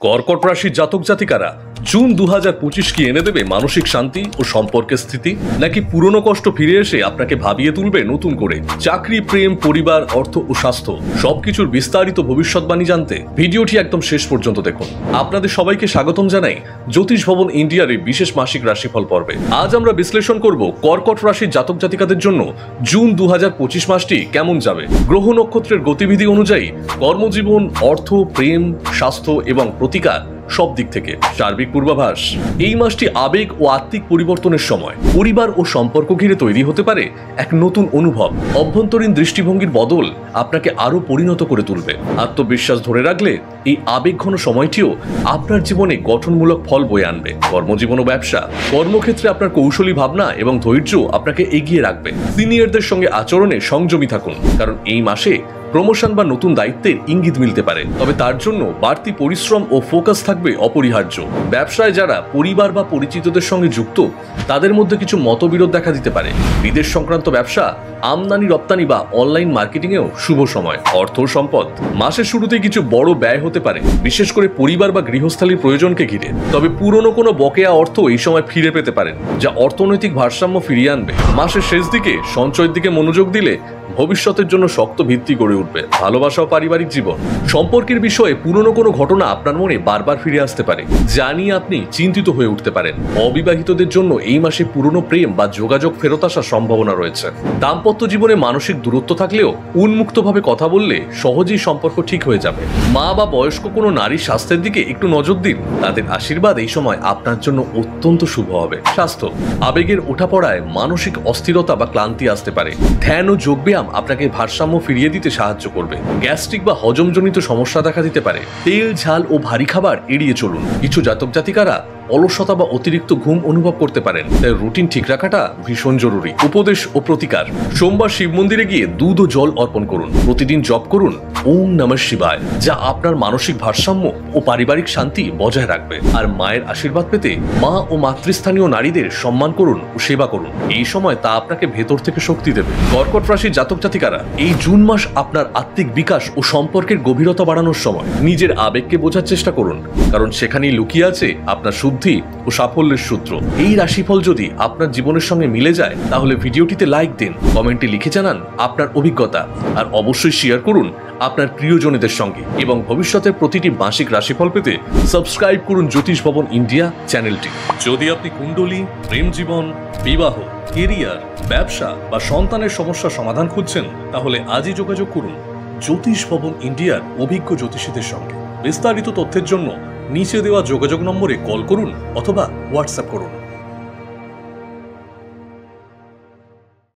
কর্কট রাশির জাতক জাতিকারা জুন 2025 কি এনে দেবে মানসিক শান্তি ও সম্পর্কের স্থিতি, নাকি পুরনো কষ্ট ফিরে এসে আপনাকে ভাবিয়ে তুলবে নতুন করে? চাকরি, প্রেম, পরিবার, অর্থ ও স্বাস্থ্য সবকিছুর বিস্তারিত ভবিষ্যৎবাণী জানতে ভিডিওটি একদম শেষ পর্যন্ত দেখুন। আপনাদের সবাইকে স্বাগতম জানাই জ্যোতিষ ভবন ইন্ডিয়ার এই বিশেষ মাসিক রাশিফল পর্বে। আজ আমরা বিশ্লেষণ করব কর্কট রাশির জাতক জাতিকাদের জন্য জুন 2025 মাসটি কেমন যাবে। গ্রহ নক্ষত্রের গতিবিধি অনুযায়ী কর্মজীবন, অর্থ, প্রেম, স্বাস্থ্য এবং প্রতিকার সব দিক থেকে সার্বিক পূর্বাভাস। এই মাসটি আবেগ ও আত্মিক পরিবর্তনের সময়। পরিবার ও সম্পর্ক ঘিরে তৈরি হতে পারে এক নতুন অনুভব। অভ্যন্তরীণ দৃষ্টিভঙ্গির বদল আপনাকে আরো পরিণত করে তুলবে। আত্মবিশ্বাস ধরে রাখলে এই আবেগঘন সময়টিও আপনার জীবনে গঠনমূলক ফল বয়ে আনবে। কর্মজীবন ও ব্যবসা। কর্মক্ষেত্রে আপনার কৌশলী ভাবনা এবং ধৈর্য আপনাকে এগিয়ে রাখবে। সিনিয়রদের সঙ্গে আচরণে সংযমী থাকুন, কারণ এই মাসে প্রমোশন বা নতুন দায়িত্বের ইঙ্গিত মিলতে পারে, তবে তার জন্য বাড়তি পরিশ্রম ও ফোকাস থাকবে অপরিহার্য। ব্যবসায় যারা পরিবার বা পরিচিতদের সঙ্গে যুক্ত, তাদের মধ্যে কিছু মতবিরোধ দেখা দিতে পারে। বিদেশ সংক্রান্ত ব্যবসা, আমদানি রপ্তানি বা অনলাইন মার্কেটিংয়েও শুভ সময়। অর্থ সম্পদ। মাসের শুরুতেই কিছু বড় ব্যয় হতে পারে, বিশেষ করে পরিবার বা গৃহস্থালীর প্রয়োজনকে ঘিরে। তবে পুরনো কোনো বকেয়া অর্থ এই সময় ফিরে পেতে পারেন, যা অর্থনৈতিক ভারসাম্য ফিরিয়ে আনবে। মাসের শেষ দিকে সঞ্চয়ের দিকে মনোযোগ দিলে ভবিষ্যতের জন্য শক্ত ভিত্তি গড়ে উঠবে। ভালোবাসা ও পারিবারিক জীবন। সম্পর্কের বিষয়ে পুরনো কোনো ঘটনা আপনার মনে বারবার ফিরে আসতে পারে, যা নিয়ে আপনি চিন্তিত হয়ে উঠতে পারেন। অবিবাহিতদের জন্য এই মাসে পুরনো প্রেম বা যোগাযোগ ফেরত আসার সম্ভাবনা রয়েছে। দাম্পত্য জীবনে মানসিক দূরত্ব থাকলেও উন্মুক্তভাবে কথা বললে সহজেই সম্পর্ক ঠিক হয়ে যাবে। মা বা বয়স্ক কোনো নারীর স্বাস্থ্যের দিকে একটু নজর দিন, তাদের আশীর্বাদ এই সময় আপনার জন্য অত্যন্ত শুভ হবে। স্বাস্থ্য। আবেগের ওঠাপড়ায় মানসিক অস্থিরতা বা ক্লান্তি আসতে পারে। ধ্যান ও যোগব্যায়াম আপনাকে ভারসাম্য ফিরিয়ে দিতে সাহায্য করবে। গ্যাস্ট্রিক বা হজমজনিত সমস্যা দেখা দিতে পারে। তেল, ঝাল ও ভারী খাবার এড়িয়ে চলুন। কিছু জাতক জাতিকারা অলসতা বা অতিরিক্ত ঘুম অনুভব করতে পারেন, তাই রুটিন ঠিক রাখাটা ভীষণ জরুরি। উপদেশ ও প্রতিকার। সোমবার শিব মন্দিরে গিয়ে দুধ ও জল অর্পণ করুন। প্রতিদিন জপ করুন ওম নমঃ শিবায়, যা আপনার মানসিক ভারসাম্য ও পারিবারিক শান্তি বজায় রাখবে। আর মায়ের আশীর্বাদ পেতে মা ও মাতৃস্থানীয় নারীদের সম্মান করুন ও সেবা করুন। এই সময় তা আপনাকে ভেতর থেকে শক্তি দেবে। কর্কট রাশির জাতক জাতিকারা, এই জুন মাস আপনার আত্মিক বিকাশ ও সম্পর্কের গভীরতা বাড়ানোর সময়। নিজের আবেগকে বোঝার চেষ্টা করুন, কারণ সেখানেই লুকিয়ে আছে আপনার শুদ্ধি ও সাফল্যের সূত্র। এই রাশিফল যদি আপনার জীবনের সঙ্গে মিলে যায়, তাহলে ভিডিওটিতে লাইক দিন, কমেন্টে লিখে জানান আপনার অভিজ্ঞতা, আর অবশ্যই শেয়ার করুন আপনার প্রিয়জনদের সঙ্গে। এবং ভবিষ্যতের প্রতিটি মাসিক রাশিফল পেতে সাবস্ক্রাইব করুন জ্যোতিষ ভবন ইন্ডিয়া চ্যানেলটি। যদি আপনি কুণ্ডলী, প্রেম জীবন, বিবাহ, কেরিয়ার, ব্যবসা বা সন্তানের সমস্যার সমাধান খুঁজছেন, তাহলে আজই যোগাযোগ করুন জ্যোতিষ ভবন ইন্ডিয়ার অভিজ্ঞ জ্যোতিষীদের সঙ্গে। বিস্তারিত তথ্যের জন্য নিচে দেওয়া যোগাযোগ নম্বরে কল করুন অথবা হোয়াটসঅ্যাপ করুন।